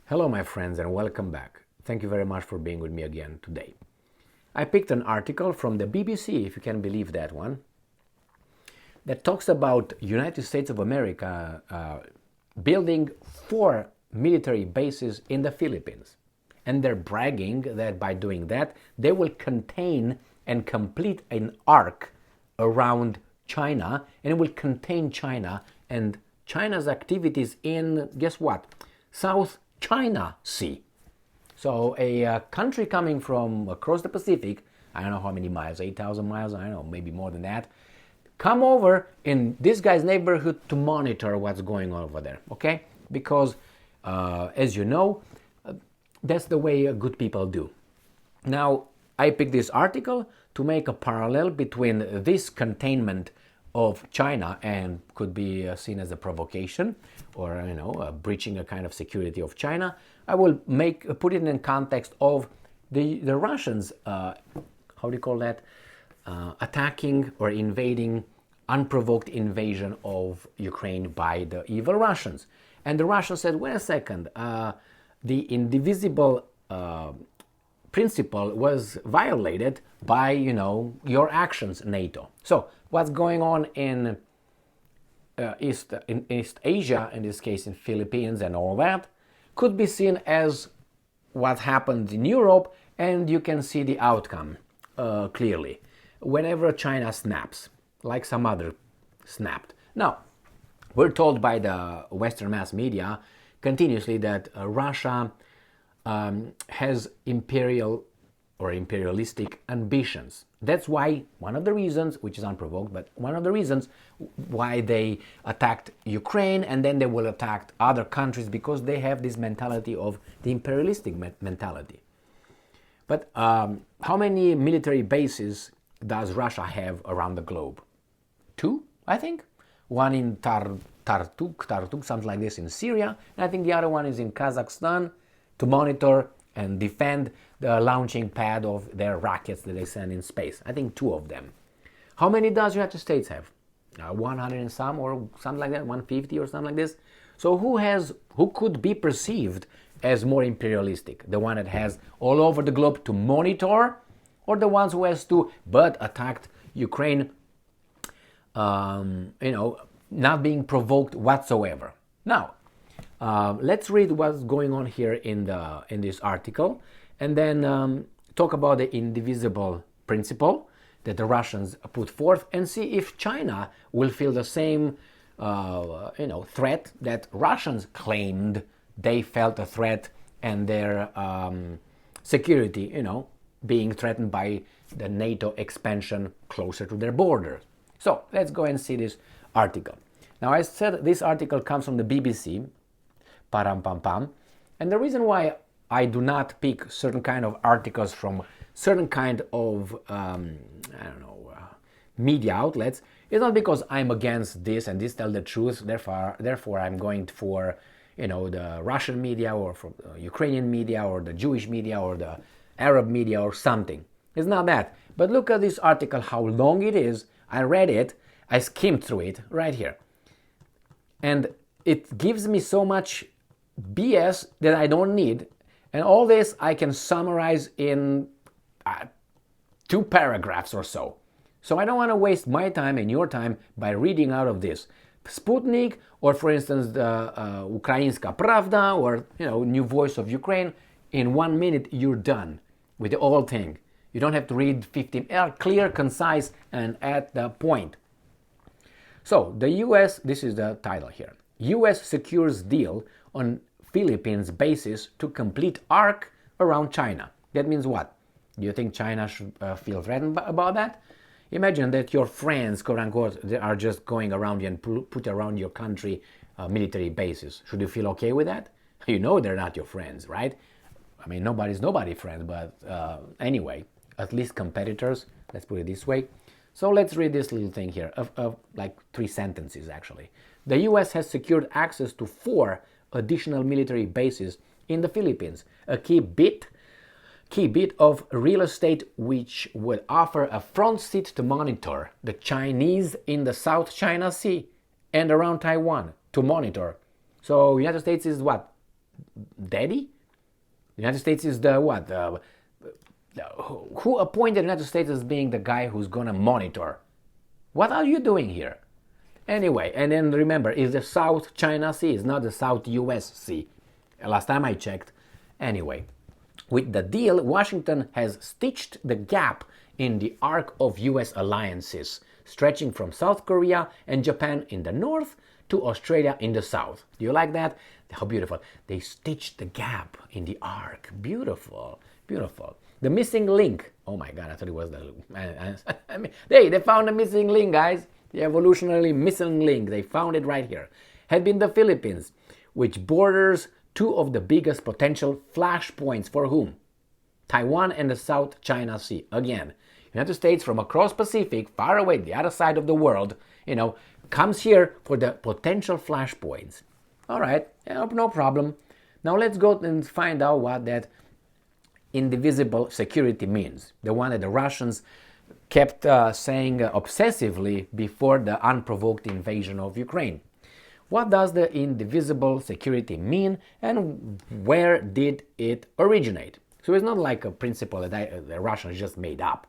Hello, my friends, and welcome back. Thank you very much for being with me again today. I picked an article from the BBC, if you can believe that one, that talks about United States of America building 4 military bases in the Philippines. And they're bragging that by doing that, they will contain and complete an arc around China, and it will contain China and China's activities in, guess what, South China Sea. So a country coming from across the Pacific, I don't know how many miles, 8,000 miles, I don't know, maybe more than that, come over in this guy's neighborhood to monitor what's going on over there, okay? Because, as you know, that's the way good people do. Now, I picked this article to make a parallel between this containment of China and could be seen as a provocation or breaching a kind of security of China. I will put it in context of the Russians, how do you call that, attacking or invading, unprovoked invasion of Ukraine by the evil Russians. And the Russians said, wait a second, the indivisible principle was violated by, your actions, NATO. So what's going on in East Asia, in this case in Philippines and all that, could be seen as what happened in Europe, and you can see the outcome clearly whenever China snaps, like some other snapped. Now, we're told by the Western mass media continuously that Russia has imperial or imperialistic ambitions. That's why one of the reasons, which is unprovoked, but one of the reasons why they attacked Ukraine and then they will attack other countries, because they have this mentality of the imperialistic mentality. But how many military bases does Russia have around the globe? 2, I think. One in Tartuk, something like this in Syria, and I think the other one is in Kazakhstan to monitor and defend the launching pad of their rockets that they send in space. I think 2 of them. How many does the United States have? 100 and some, or something like that, 150 or something like this. So who could be perceived as more imperialistic? The one that has all over the globe to monitor, or the ones who has to but attacked Ukraine, not being provoked whatsoever? Now, let's read what's going on here in this article, and then talk about the indivisible principle that the Russians put forth, and see if China will feel the same threat that Russians claimed they felt a threat, and their security being threatened by the NATO expansion closer to their borders. So let's go and see this article. Now, I said this article comes from the BBC, param pam pam, and the reason why I do not pick certain kind of articles from certain kind of media outlets is not because I'm against this and this tell the truth. Therefore, I'm going for the Russian media or for the Ukrainian media or the Jewish media or the Arab media or something. It's not that. But look at this article, how long it is. I read it. I skimmed through it right here, and it gives me so much BS that I don't need, and all this I can summarize in 2 paragraphs or so. So I don't want to waste my time and your time by reading out of this Sputnik, or for instance the Ukrainska Pravda, or New Voice of Ukraine. In 1 minute you're done with the whole thing. You don't have to read 15. Clear, concise, and at the point. So the U.S., this is the title here. U.S. secures deal on Philippines bases to complete arc around China. That means what? Do you think China should feel threatened about that? Imagine that your friends, quote unquote, they are just going around you and put around your country military bases. Should you feel okay with that? You know they're not your friends, right? I mean, nobody's friends, but anyway, at least competitors, let's put it this way. So let's read this little thing here, of like 3 sentences actually. The U.S. has secured access to 4 additional military bases in the Philippines, a key bit of real estate which would offer a front seat to monitor the Chinese in the South China Sea and around Taiwan to monitor. So United States is what? daddy? The United States is the what? Who appointed the United States as being the guy who's going to monitor? What are you doing here? Anyway, and then remember, it's the South China Sea, it's not the South US Sea. Last time I checked. Anyway, with the deal, Washington has stitched the gap in the arc of US alliances, stretching from South Korea and Japan in the north to Australia in the south. Do you like that? How beautiful. They stitched the gap in the arc. Beautiful, beautiful. The missing link. Oh my God, I thought it was the... I mean, they found the missing link, guys. The evolutionarily missing link. They found it right here. Had been the Philippines, which borders two of the biggest potential flashpoints for whom? Taiwan and the South China Sea. Again, United States from across Pacific, far away, the other side of the world, comes here for the potential flashpoints. All right, no problem. Now let's go and find out what that indivisible security means. The one that the Russians kept saying obsessively before the unprovoked invasion of Ukraine. What does the indivisible security mean, and where did it originate? So it's not like a principle that the Russians just made up.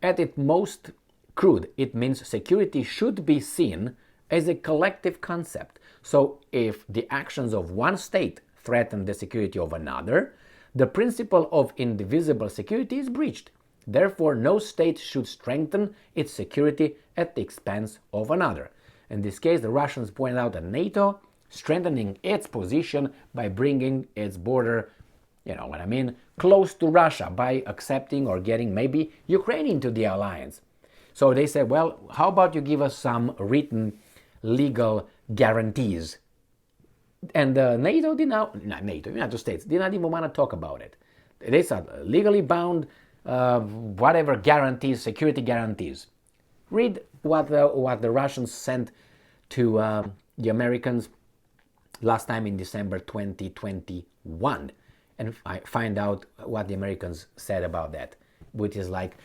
At its most crude, it means security should be seen as a collective concept. So if the actions of one state threaten the security of another, the principle of indivisible security is breached. Therefore, no state should strengthen its security at the expense of another. In this case, the Russians pointed out that NATO strengthening its position by bringing its border, close to Russia by accepting or getting maybe Ukraine into the alliance. So they said, well, how about you give us some written legal guarantees? And United States did not even want to talk about it. They said legally bound, whatever guarantees, security guarantees. Read what the Russians sent to the Americans last time in December 2021, and find out what the Americans said about that, which is like,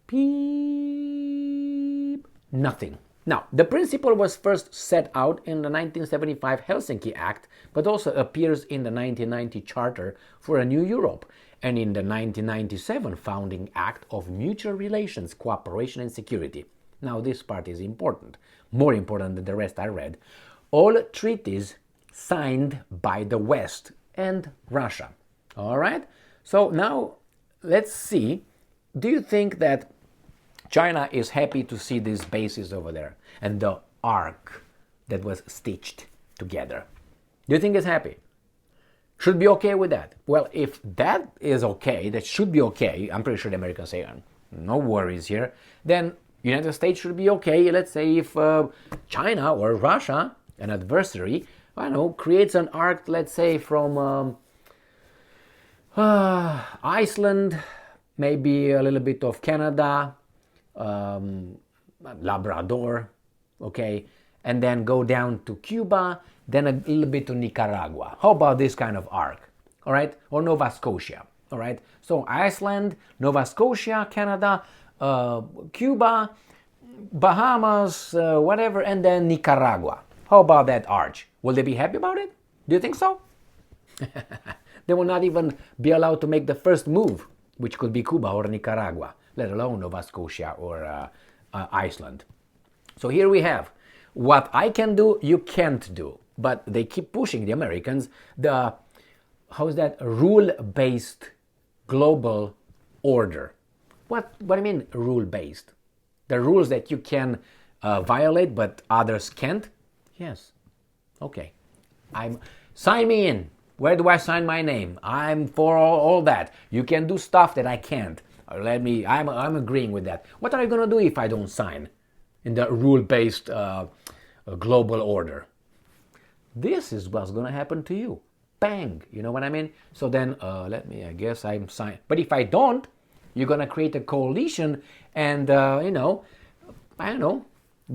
beep, nothing. Now, the principle was first set out in the 1975 Helsinki Act, but also appears in the 1990 Charter for a New Europe and in the 1997 Founding Act of Mutual Relations, Cooperation and Security. Now, this part is important, more important than the rest I read. All treaties signed by the West and Russia. All right? So now, let's see. Do you think that China is happy to see these bases over there and the arc that was stitched together? Do you think it's happy? Should be okay with that? Well, if that is okay, that should be okay, I'm pretty sure the Americans say, no worries here, then United States should be okay. Let's say if China or Russia, an adversary, creates an arc, let's say from Iceland, maybe a little bit of Canada, Labrador, okay, and then go down to Cuba, then a little bit to Nicaragua. How about this kind of arc? All right, or Nova Scotia. All right, so Iceland, Nova Scotia, Canada, Cuba, Bahamas, whatever, and then Nicaragua. How about that arch? Will they be happy about it? Do you think so? They will not even be allowed to make the first move, which could be Cuba or Nicaragua, let alone Nova Scotia or Iceland. So here we have what I can do, you can't do. But they keep pushing the Americans rule-based global order. What do you mean rule-based? The rules that you can violate but others can't? Yes. Okay. Sign me in. Where do I sign my name? I'm for all that. You can do stuff that I can't. I'm agreeing with that. What are you going to do if I don't sign in the rule-based global order? This is what's going to happen to you. Bang. You know what I mean? So then, I guess I'm signed. But if I don't, you're going to create a coalition and,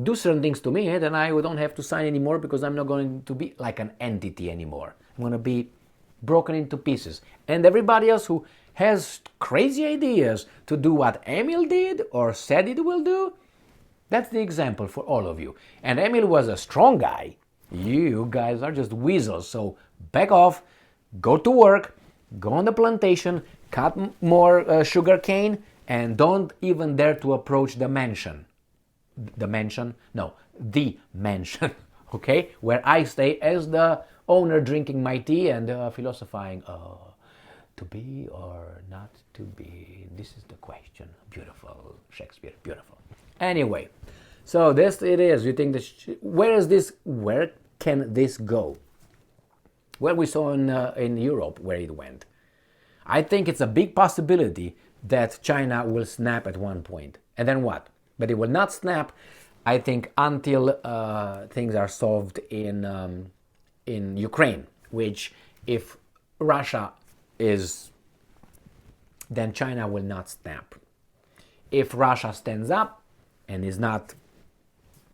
do certain things to me, then I don't have to sign anymore because I'm not going to be like an entity anymore. I'm going to be broken into pieces. And everybody else who has crazy ideas to do what Emil did or said it will do, that's the example for all of you. And Emil was a strong guy. You guys are just weasels, so back off, go to work, go on the plantation, cut more sugar cane, and don't even dare to approach the mansion. The mansion? No, the mansion, okay? Where I stay as the owner, drinking my tea and philosophizing, to be or not to be? This is the question. Beautiful, Shakespeare, beautiful. Anyway, so this it is. You think this? Where can this go? Well, we saw in Europe where it went. I think it's a big possibility that China will snap at one point. And then what? But it will not snap, I think, until things are solved in Ukraine, which if Russia is, then China will not snap. If Russia stands up and is not,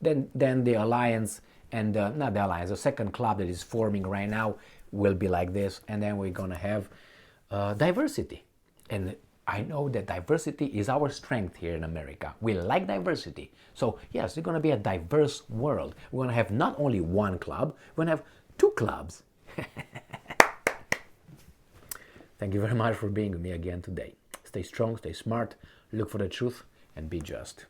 then the alliance and not the alliance, the second club that is forming right now will be like this, and then we're gonna have diversity. And I know that diversity is our strength here in America. We like diversity. So yes, it's gonna be a diverse world. We're gonna have not only one club, we're gonna have two clubs. Thank you very much for being with me again today. Stay strong, stay smart, look for the truth, and be just.